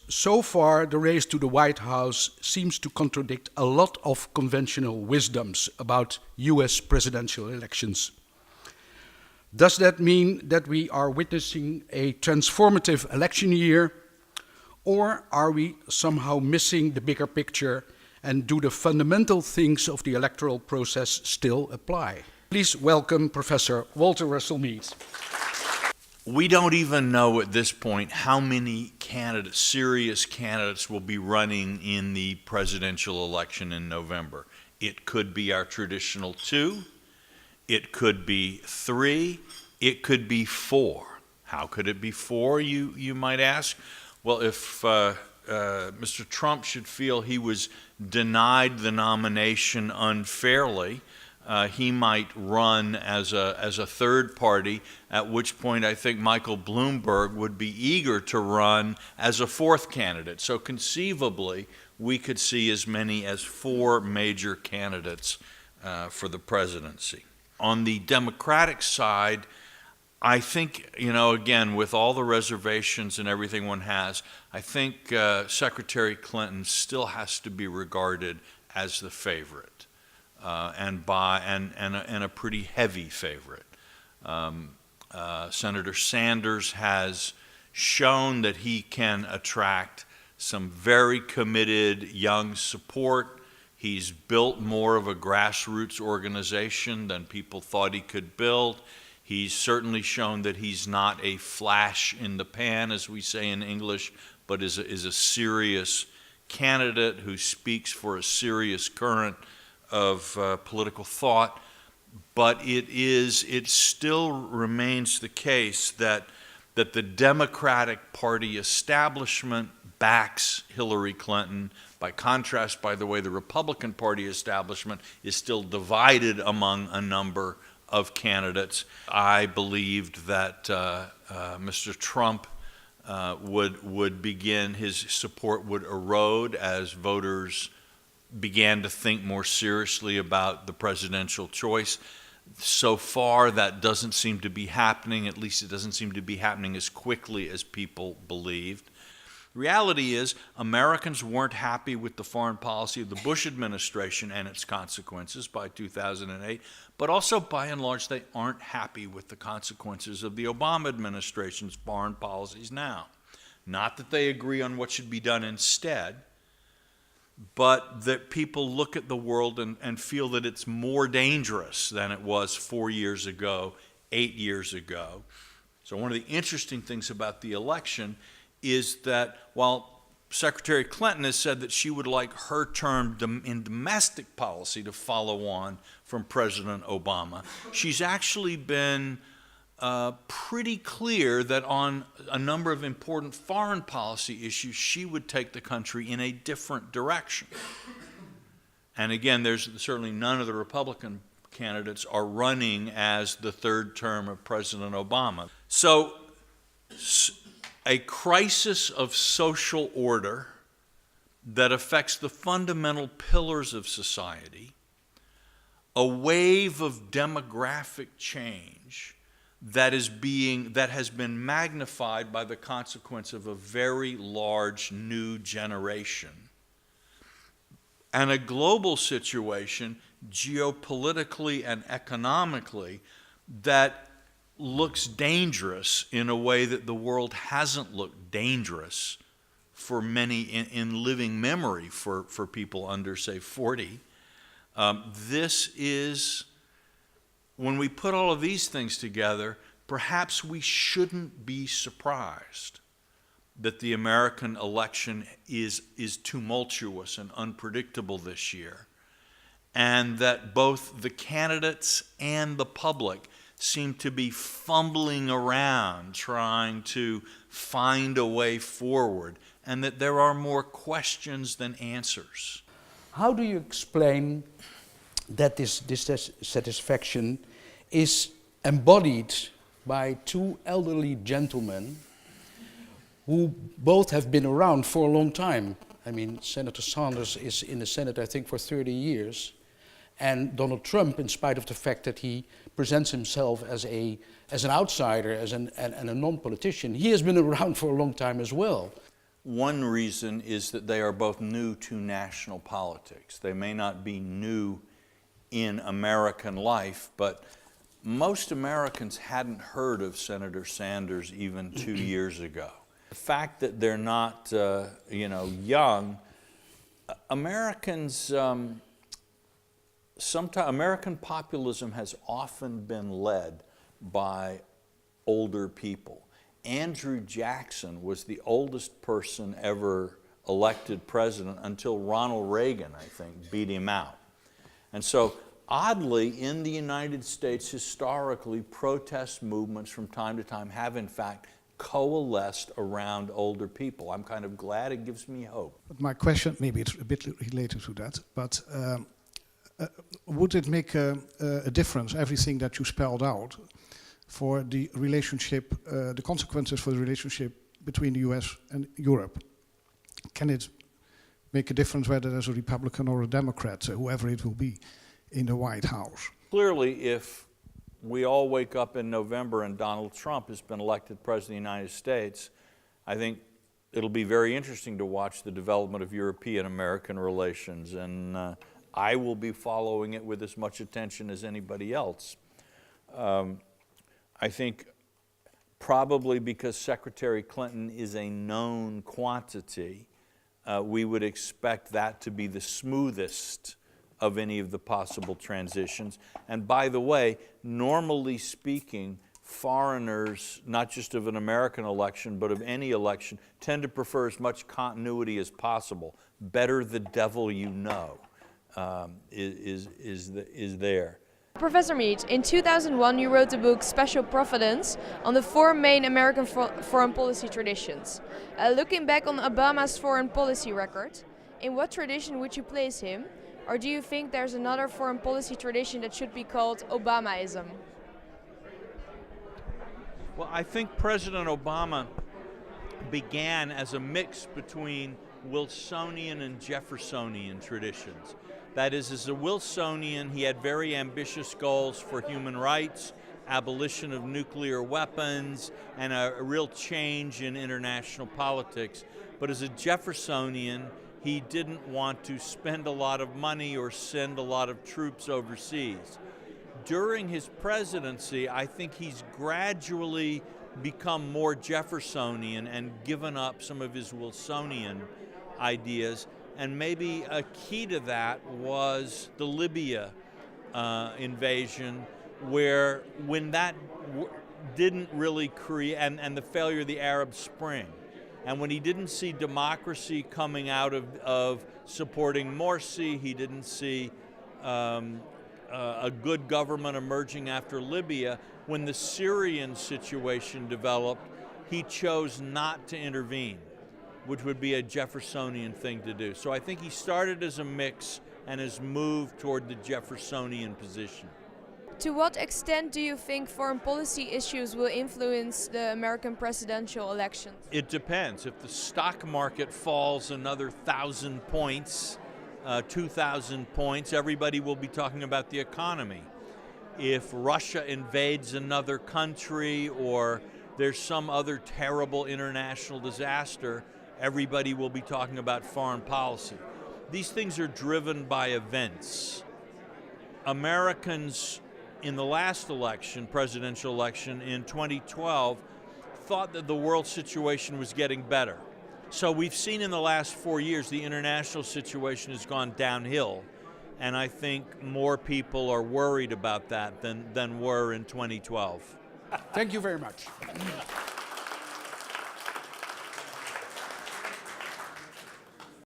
so far the race to the White House seems to contradict a lot of conventional wisdoms about US presidential elections. Does that mean that we are witnessing a transformative election year, or are we somehow missing the bigger picture, and do the fundamental things of the electoral process still apply? Please welcome Professor Walter Russell Mead. We don't even know at this point how many candidates, serious candidates, will be running in the presidential election in November. It could be our traditional 2, it could be 3, it could be 4. How could it be 4, you might ask? Well, if Mr. Trump should feel he was denied the nomination unfairly, he might run as a third party, at which point I think Michael Bloomberg would be eager to run as a fourth candidate. So conceivably, we could see as many as 4 major candidates for the presidency. On the Democratic side, I think, again, with all the reservations and everything one has, I think Secretary Clinton still has to be regarded as the favorite. And a pretty heavy favorite. Senator Sanders has shown that he can attract some very committed young support. He's built more of a grassroots organization than people thought he could build. He's certainly shown that he's not a flash in the pan, as we say in English, but is a serious candidate who speaks for a serious current of political thought. But it still remains the case that the Democratic Party establishment backs Hillary Clinton. By contrast, by the way, the Republican Party establishment is still divided among a number of candidates. I believed that Mr. Trump would begin, his support would erode as voters began to think more seriously about the presidential choice. So far, that doesn't seem to be happening. At least it doesn't seem to be happening as quickly as people believed. The reality is, Americans weren't happy with the foreign policy of the Bush administration and its consequences by 2008, but also, by and large, they aren't happy with the consequences of the Obama administration's foreign policies now. Not that they agree on what should be done instead, but that people look at the world and feel that it's more dangerous than it was 4 years ago, 8 years ago. So one of the interesting things about the election is that while Secretary Clinton has said that she would like her term in domestic policy to follow on from President Obama, she's actually been pretty clear that on a number of important foreign policy issues, she would take the country in a different direction. And again, there's certainly none of the Republican candidates are running as the third term of President Obama. So a crisis of social order that affects the fundamental pillars of society, a wave of demographic change that has been magnified by the consequence of a very large new generation, and a global situation geopolitically and economically that looks dangerous in a way that the world hasn't looked dangerous for many in living memory for people under, say, 40. This is, when we put all of these things together, perhaps we shouldn't be surprised that the American election is tumultuous and unpredictable this year, and that both the candidates and the public seem to be fumbling around trying to find a way forward, and that there are more questions than answers. How do you explain that this dissatisfaction is embodied by 2 elderly gentlemen who both have been around for a long time? I mean, Senator Sanders is in the Senate, I think, for 30 years. And Donald Trump, in spite of the fact that he presents himself as an outsider, and a non-politician, he has been around for a long time as well. One reason is that they are both new to national politics. They may not be new in American life, but most Americans hadn't heard of Senator Sanders even 2 years ago. The fact that they're not, young, Americans, American populism has often been led by older people. Andrew Jackson was the oldest person ever elected president until Ronald Reagan, I think, beat him out. And so, oddly, in the United States, historically, protest movements from time to time have, in fact, coalesced around older people. I'm kind of glad. It gives me hope. But my question, maybe it's a bit related to that, but would it make a difference, everything that you spelled out, for the relationship, the consequences for the relationship between the US and Europe? Can it make a difference whether there's a Republican or a Democrat, whoever it will be, in the White House? Clearly, if we all wake up in November and Donald Trump has been elected President of the United States, I think it'll be very interesting to watch the development of European-American relations, and I will be following it with as much attention as anybody else. I think probably because Secretary Clinton is a known quantity, we would expect that to be the smoothest of any of the possible transitions. And by the way, normally speaking, foreigners, not just of an American election, but of any election, tend to prefer as much continuity as possible. Better the devil you know is there. Professor Mead, in 2001 you wrote the book Special Providence on the 4 main American foreign policy traditions. Looking back on Obama's foreign policy record, in what tradition would you place him? Or do you think there's another foreign policy tradition that should be called Obamaism? Well, I think President Obama began as a mix between Wilsonian and Jeffersonian traditions. That is, as a Wilsonian, he had very ambitious goals for human rights, abolition of nuclear weapons, and a real change in international politics. But as a Jeffersonian, he didn't want to spend a lot of money or send a lot of troops overseas. During his presidency, I think he's gradually become more Jeffersonian and given up some of his Wilsonian ideas. And maybe a key to that was the Libya invasion, where when that didn't really create, and the failure of the Arab Spring, and when he didn't see democracy coming out of supporting Morsi, he didn't see a good government emerging after Libya, when the Syrian situation developed, he chose not to intervene, which would be a Jeffersonian thing to do. So I think he started as a mix and has moved toward the Jeffersonian position. To what extent do you think foreign policy issues will influence the American presidential elections? It depends. If the stock market falls another 1,000 points, 2,000 points, everybody will be talking about the economy. If Russia invades another country or there's some other terrible international disaster, everybody will be talking about foreign policy. These things are driven by events. Americans in the last election, presidential election in 2012, thought that the world situation was getting better. So we've seen in the last 4 years the international situation has gone downhill, and I think more people are worried about that than were in 2012. Thank you very much.